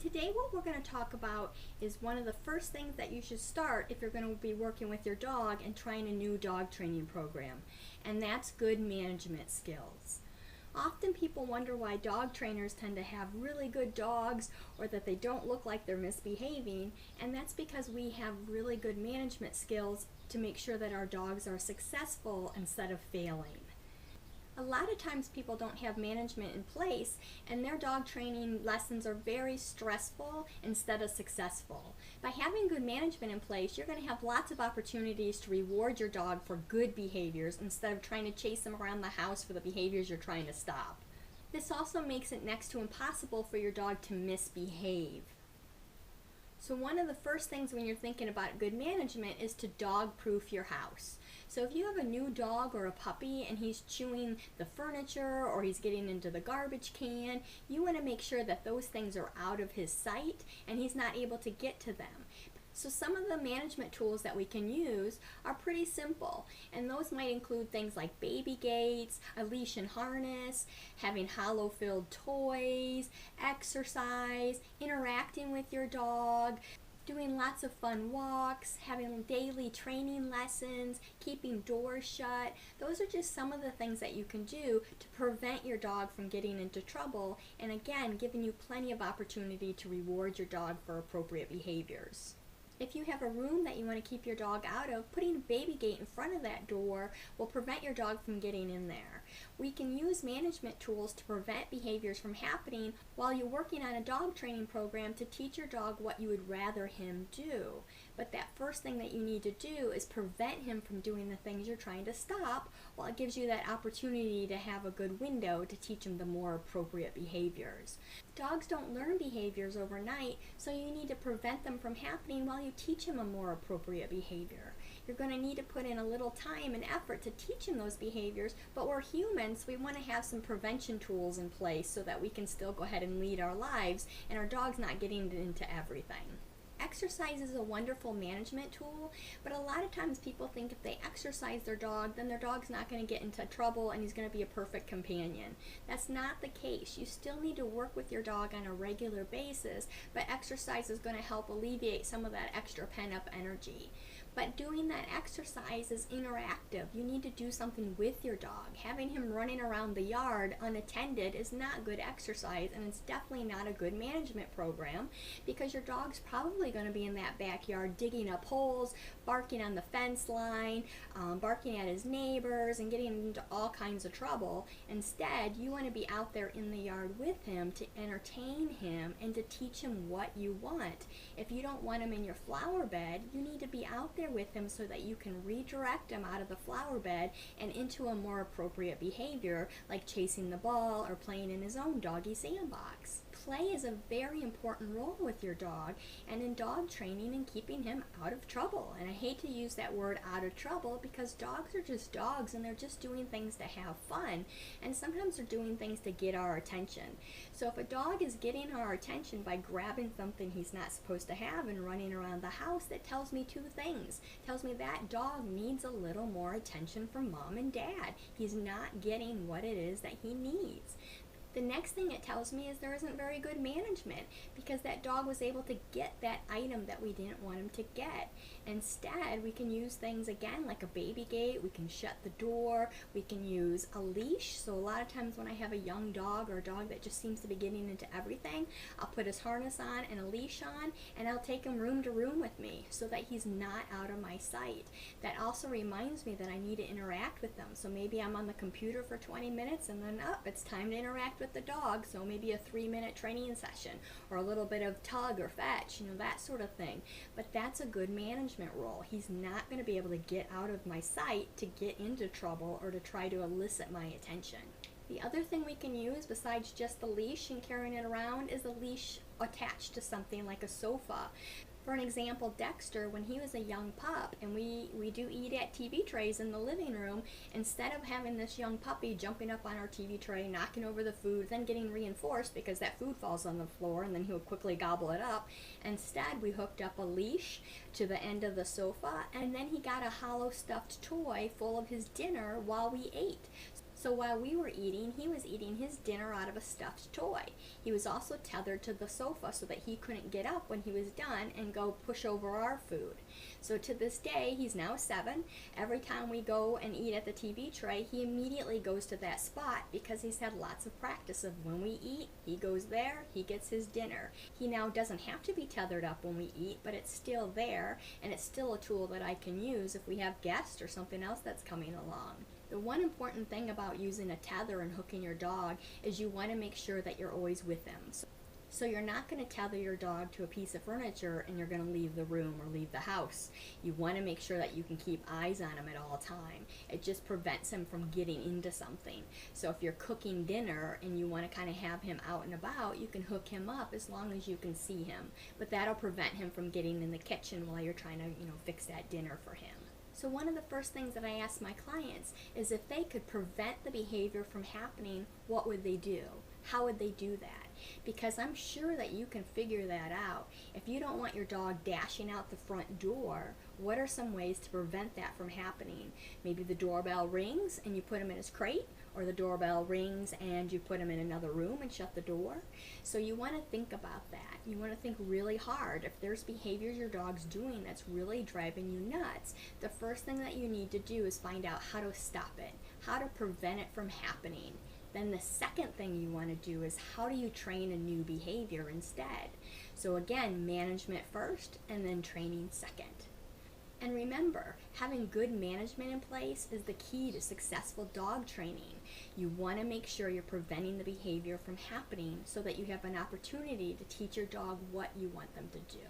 Today what we're going to talk about is one of the first things that you should start if you're going to be working with your dog and trying a new dog training program, and that's good management skills. Often people wonder why dog trainers tend to have really good dogs or that they don't look like they're misbehaving, and that's because we have really good management skills to make sure that our dogs are successful instead of failing. A lot of times people don't have management in place and their dog training lessons are very stressful instead of successful. By having good management in place, you're going to have lots of opportunities to reward your dog for good behaviors instead of trying to chase them around the house for the behaviors you're trying to stop. This also makes it next to impossible for your dog to misbehave. So one of the first things when you're thinking about good management is to dog-proof your house. So if you have a new dog or a puppy and he's chewing the furniture or he's getting into the garbage can, you want to make sure that those things are out of his sight and he's not able to get to them. So some of the management tools that we can use are pretty simple, and those might include things like baby gates, a leash and harness, having hollow-filled toys, exercise, interacting with your dog, doing lots of fun walks, having daily training lessons, keeping doors shut. Those are just some of the things that you can do to prevent your dog from getting into trouble, and again, giving you plenty of opportunity to reward your dog for appropriate behaviors. If you have a room that you want to keep your dog out of, putting a baby gate in front of that door will prevent your dog from getting in there. We can use management tools to prevent behaviors from happening while you're working on a dog training program to teach your dog what you would rather him do. But that first thing that you need to do is prevent him from doing the things you're trying to stop, while it gives you that opportunity to have a good window to teach him the more appropriate behaviors. Dogs don't learn behaviors overnight, so you need to prevent them from happening while you teach him a more appropriate behavior. You're going to need to put in a little time and effort to teach him those behaviors, but we're humans, we want to have some prevention tools in place so that we can still go ahead and lead our lives and our dog's not getting into everything. Exercise is a wonderful management tool, but a lot of times people think if they exercise their dog, then their dog's not going to get into trouble and he's going to be a perfect companion. That's not the case. You still need to work with your dog on a regular basis, but exercise is going to help alleviate some of that extra pent-up energy. But doing that exercise is interactive. You need to do something with your dog. Having him running around the yard unattended is not good exercise, and it's definitely not a good management program because your dog's probably going to be in that backyard digging up holes, barking on the fence line, barking at his neighbors, and getting into all kinds of trouble. Instead, you want to be out there in the yard with him to entertain him and to teach him what you want. If you don't want him in your flower bed, you need to be out there with him so that you can redirect him out of the flower bed and into a more appropriate behavior like chasing the ball or playing in his own doggy sandbox. Play is a very important role with your dog and in dog training and keeping him out of trouble. And I hate to use that word out of trouble because dogs are just dogs and they're just doing things to have fun, and sometimes they're doing things to get our attention. So if a dog is getting our attention by grabbing something he's not supposed to have and running around the house, that tells me two things. It tells me that dog needs a little more attention from mom and dad. He's not getting what it is that he needs. The next thing it tells me is there isn't very good management because that dog was able to get that item that we didn't want him to get. Instead, we can use things again like a baby gate, we can shut the door, we can use a leash. So a lot of times when I have a young dog or a dog that just seems to be getting into everything, I'll put his harness on and a leash on and I'll take him room to room with me so that he's not out of my sight. That also reminds me that I need to interact with them. So maybe I'm on the computer for 20 minutes and then it's time to interact with the dog, so maybe a 3-minute training session or a little bit of tug or fetch, that sort of thing. But that's a good management role. He's not going to be able to get out of my sight to get into trouble or to try to elicit my attention. The other thing we can use besides just the leash and carrying it around is a leash attached to something like a sofa. For an example, Dexter, when he was a young pup, and we do eat at TV trays in the living room, instead of having this young puppy jumping up on our TV tray, knocking over the food, then getting reinforced because that food falls on the floor and then he'll quickly gobble it up, instead we hooked up a leash to the end of the sofa, and then he got a hollow stuffed toy full of his dinner while we ate. So while we were eating, he was eating his dinner out of a stuffed toy. He was also tethered to the sofa so that he couldn't get up when he was done and go push over our food. So to this day, he's now 7. Every time we go and eat at the TV tray, he immediately goes to that spot because he's had lots of practice of when we eat, he goes there, he gets his dinner. He now doesn't have to be tethered up when we eat, but it's still there, and it's still a tool that I can use if we have guests or something else that's coming along. The one important thing about using a tether and hooking your dog is you want to make sure that you're always with them. So you're not going to tether your dog to a piece of furniture and you're going to leave the room or leave the house. You want to make sure that you can keep eyes on him at all time. It just prevents him from getting into something. So if you're cooking dinner and you want to kind of have him out and about, you can hook him up as long as you can see him. But that'll prevent him from getting in the kitchen while you're trying to, fix that dinner for him. So one of the first things that I ask my clients is if they could prevent the behavior from happening, what would they do? How would they do that? Because I'm sure that you can figure that out. If you don't want your dog dashing out the front door, what are some ways to prevent that from happening? Maybe the doorbell rings and you put him in his crate, or the doorbell rings and you put him in another room and shut the door. So you want to think about that. You want to think really hard. If there's behaviors your dog's doing that's really driving you nuts, the first thing that you need to do is find out how to stop it, how to prevent it from happening. Then the second thing you want to do is how do you train a new behavior instead? So again, management first and then training second. And remember, having good management in place is the key to successful dog training. You want to make sure you're preventing the behavior from happening so that you have an opportunity to teach your dog what you want them to do.